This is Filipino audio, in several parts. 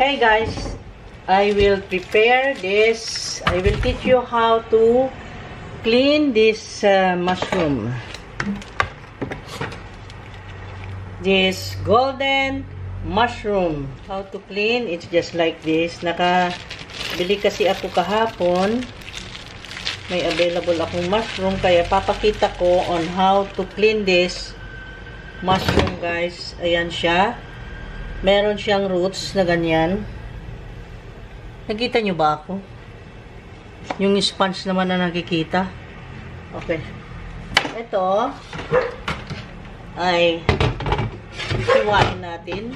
Okay guys, I will prepare this. I will teach you how to clean this mushroom. This golden mushroom. How to clean? It's just like this. Nakabili kasi ako kahapon. May available akong mushroom. Kaya papakita ko on how to clean this mushroom guys. Ayan siya. Meron siyang roots na ganyan. Nakita nyo ba ako? Yung sponge naman na nakikita. Okay. Ito ay hiwain natin.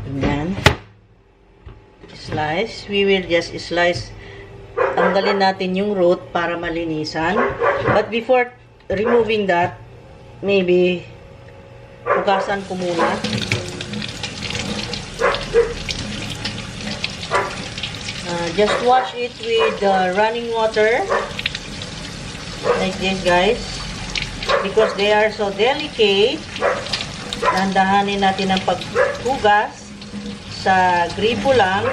Ganyan. Slice. We will just slice. Tanggalin natin yung root para malinisan. But before removing that, maybe hugasan ko muna. Just wash it with running water like this guys, because they are so delicate. Dandahanin natin ang paghugas sa gripo lang,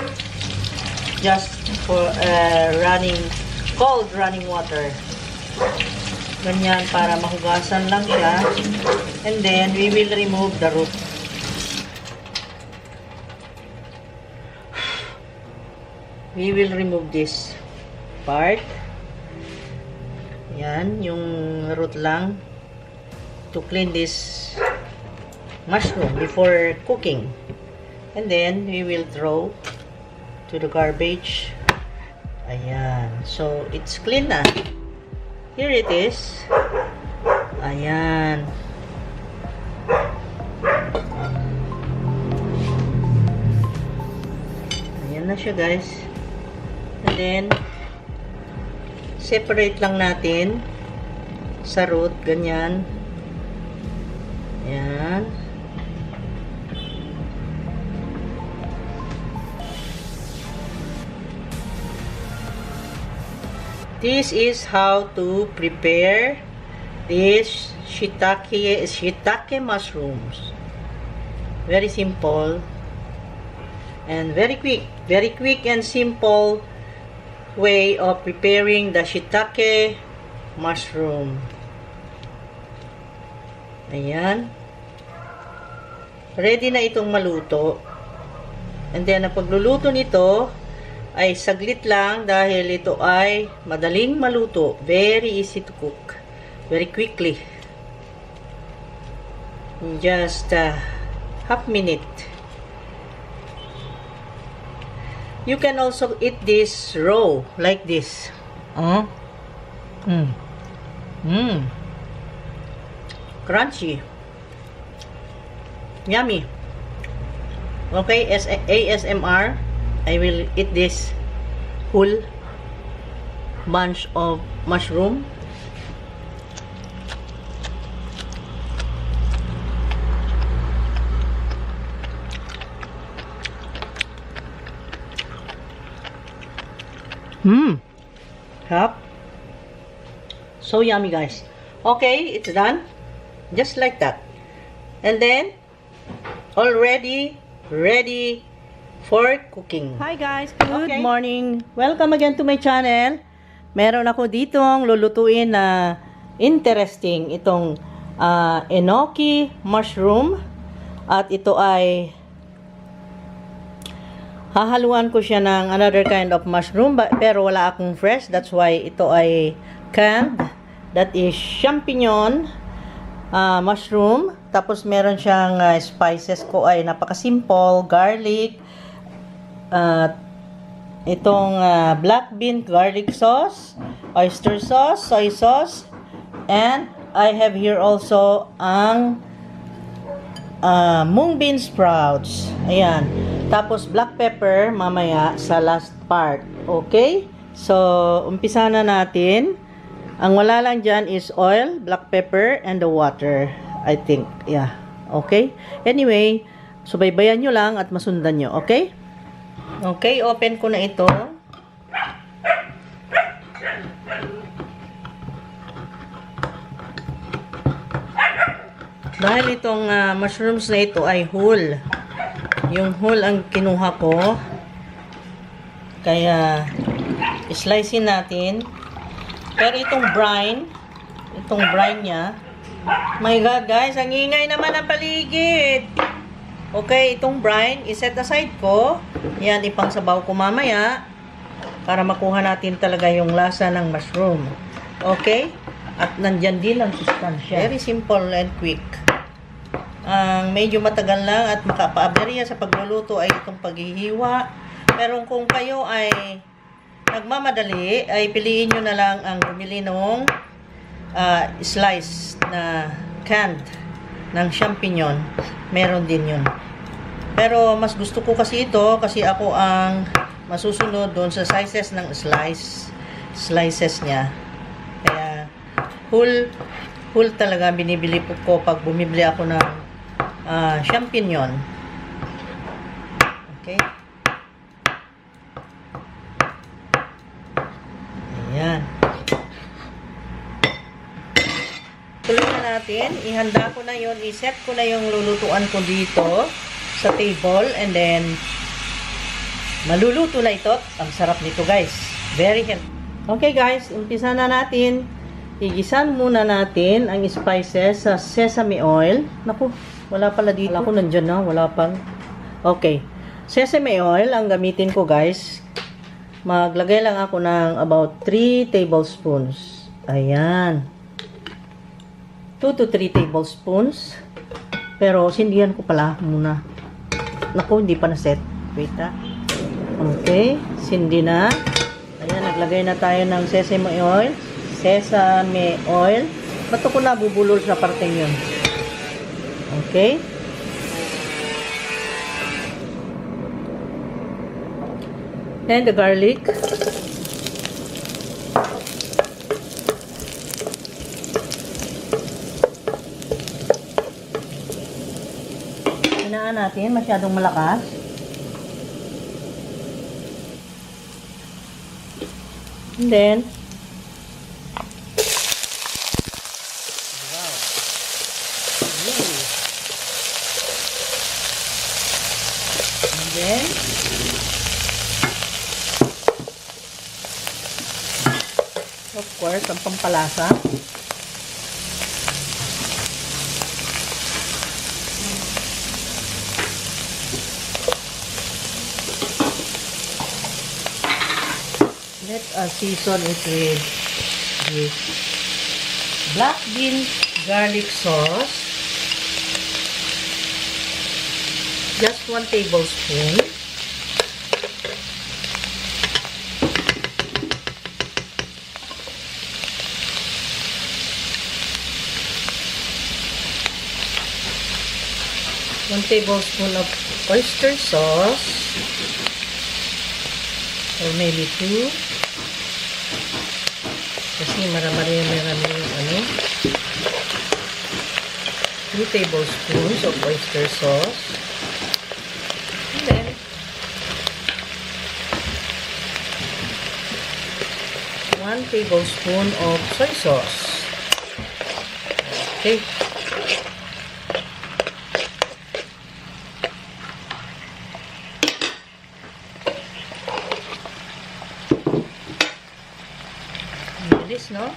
just for cold running water. Ganyan, para mahugasan lang siya. And then, we will remove the root. We will remove this part. Yan, yung root lang. To clean this mushroom before cooking. And then, we will throw to the garbage. Ayan. So, it's clean na. Here it is. Ayan. Ayan na siya guys. And then, separate lang natin sa root. Ganyan. Ayan. This is how to prepare this shiitake mushrooms. Very simple and very quick. Very quick and simple way of preparing the shiitake mushroom. Ayan. Ready na itong maluto. And then, ang pagluluto nito ay saglit lang dahil ito ay madaling maluto. Very easy to cook. Very quickly. In just half minute. You can also eat this raw like this. Crunchy. Yummy. Okay, ASMR. I will eat this whole bunch of mushroom. Yep. So yummy guys. Okay, it's done. Just like that. And then, already ready for cooking. Hi guys, good morning. Welcome again to my channel. Meron ako ditong lulutuin na interesting itong Enoki mushroom. At ito ay hahaluan ko siya ng another kind of mushroom, pero wala akong fresh. That's why ito ay canned. That is champignon mushroom. Tapos meron siyang spices ko ay napaka-simple, garlic, itong black bean garlic sauce, oyster sauce, soy sauce, and I have here also ang mung bean sprouts. Ayan. Tapos black pepper mamaya sa last part. Okay? So, umpisa na natin. Ang wala lang dyan is oil, black pepper, and the water. I think. Yeah. Okay? Anyway, subaybayan nyo lang at masundan nyo. Okay? Okay, open ko na ito. Dahil itong mushrooms na ito ay whole. Yung whole ang kinuha ko. Kaya, slicein natin. Pero itong brine niya, my God guys, ang ingay naman ang paligid. Okay, itong brine, iset aside ko. Yan, ipang sabaw ko mamaya. Para makuha natin talaga yung lasa ng mushroom. Okay? At nandyan din ang sustansya. Very simple and quick. Ang medyo matagal lang at makapaaberya sa pagluluto ay itong paghihiwa. Pero kung kayo ay nagmamadali, ay piliin nyo na lang ang bumili ng slice na canned ng champignon. Meron din yun. Pero mas gusto ko kasi ito kasi ako ang masusunod doon sa sizes ng slices niya. Kaya whole talaga binibili ko pag bumibili ako ng champignon. Okay? Ayan. Tuloy na natin. Ihanda ko na yun. I-set ko na yung lulutuan ko dito sa table. And then, maluluto na ito. Ang sarap nito guys. Very healthy. Okay guys, umpisa na natin. Igisan muna natin ang spices sa sesame oil. Naku, wala pala dito. Wala ko nandyan na. Wala pang. Okay. Sesame oil ang gamitin ko guys. Maglagay lang ako ng about 3 tablespoons. Ayan. 2 to 3 tablespoons. Pero, sindihan ko pala muna. Naku, hindi pa na-set. Wait ha. Okay. Sindi na. Ayan, naglagay na tayo ng sesame oil. Sesame oil. Ba't ko na bubulol sa parteng yun? Okay. And the garlic. Hinaan natin, masyadong malakas. And then, wow. And then, of course, ang pampalasa. Let us season it with this black bean garlic sauce. Just 1 tablespoon. One tablespoon of oyster sauce, or maybe 2. Kasi marami ano. 2 tablespoons of oyster sauce. And then, 1 tablespoon of soy sauce. Okay. This, no?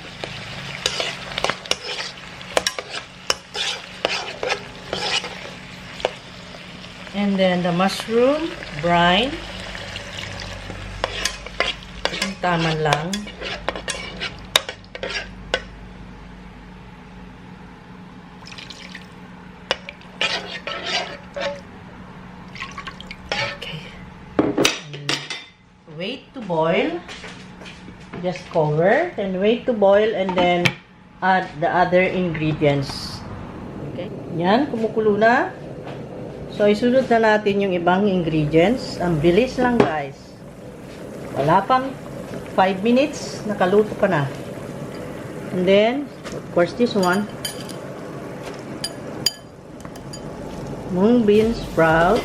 And then the mushroom brine. Itong tama lang. Okay. And wait to boil. Just cover and wait to boil and then add the other ingredients. Okay? Yan, kumukulo na. So, isunod na natin yung ibang ingredients. Ang bilis lang, guys. Wala pang 5 minutes, nakaluto pa na. And then, of course, this one. Mung bean sprouts.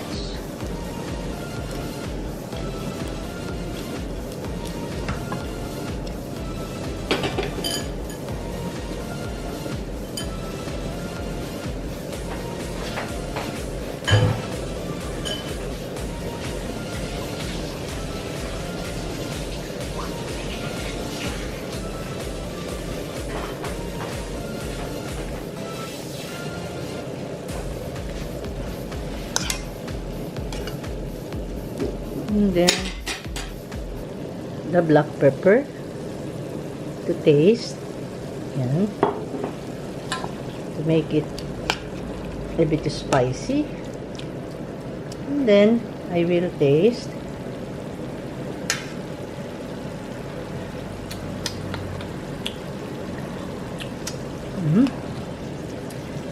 And then the black pepper to taste. Yan. To make it a bit spicy. And then I will taste.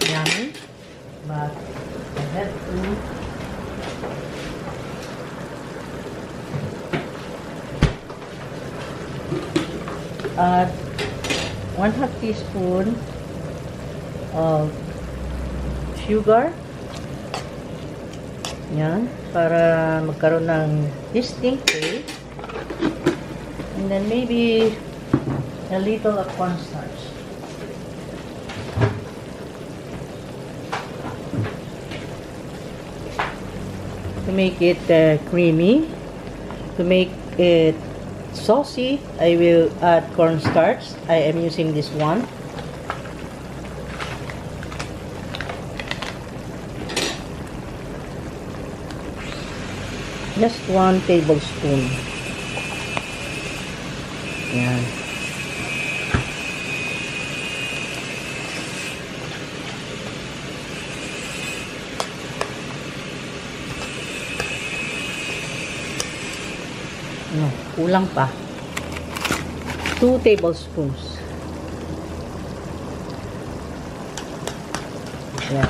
Yummy. But I have to add 1/2 teaspoon of sugar. Yan, para magkaroon ng distinct taste. And then maybe a little of cornstarch. To make it creamy, to make it saucy, I will add cornstarch. I am using this one. Just 1 tablespoon. Yan. No, kulang pa. 2 tablespoons. Yan.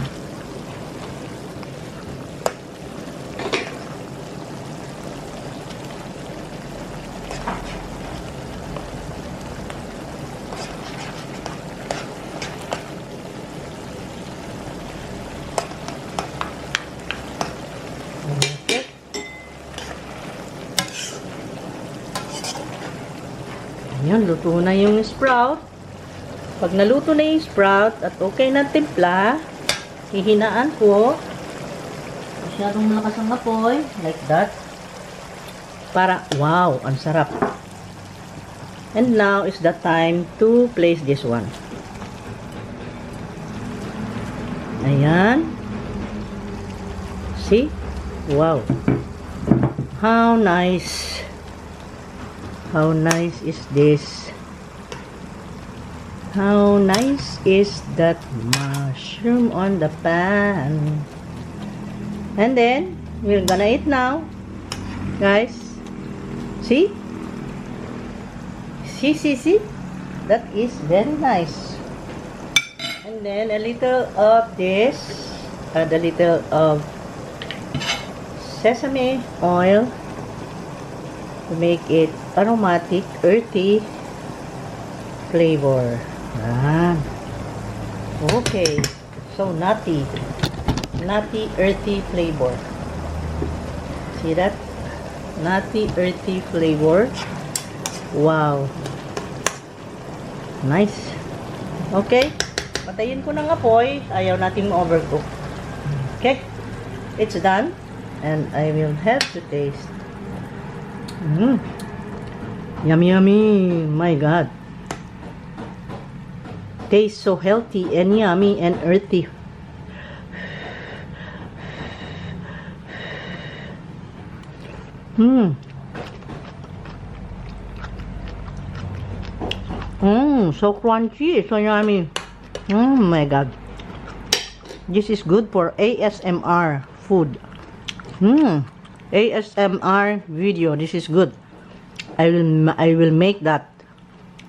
Ayan, luto na yung sprout. Pag naluto na yung sprout at okay na timpla, hihinaan ko. Masyadong malakas ang apoy. Like that. Para, wow, ang sarap. And now is the time to place this one. Ayan. See? Wow. How nice. How nice is this? How nice is that mushroom on the pan? And then, we're gonna eat now. Guys. See? See? That is very nice. And then, a little of this. Add a little of sesame oil to make it aromatic, earthy flavor. Yan. Okay. So, nutty, earthy flavor. See that? Nutty, earthy flavor. Wow. Nice. Okay. Patayin ko ng apoy. Ayaw nating ma-overcook. Okay. It's done. And I will have to taste. Yummy, yummy. My God. Tastes so healthy and yummy and earthy. So crunchy, so yummy. My God. This is good for ASMR food. ASMR video. This is good. I will make that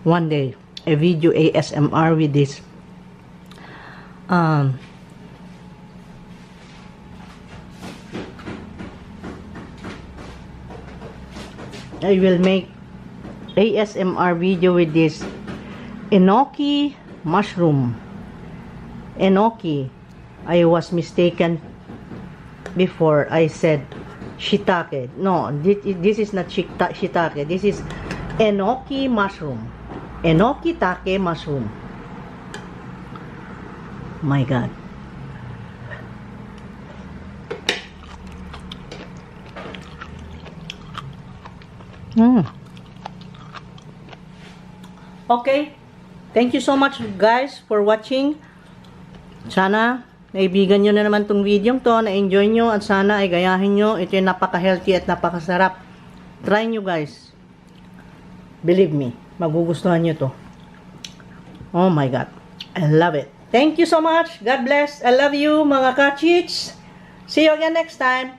one day. A video ASMR with this. I will make ASMR video with this Enoki mushroom. Enoki. I was mistaken before. I said shiitake. No, this is not shiitake. This is Enoki mushroom. Enoki take mushroom. My God. Okay. Thank you so much guys for watching. Sana naibigan nyo na naman tong video to, na-enjoy nyo at sana ay gayahin nyo. Ito yung napaka-healthy at napakasarap. Try nyo guys. Believe me, magugustuhan nyo to. Oh my God. I love it. Thank you so much. God bless. I love you mga ka-cheats. See you again next time.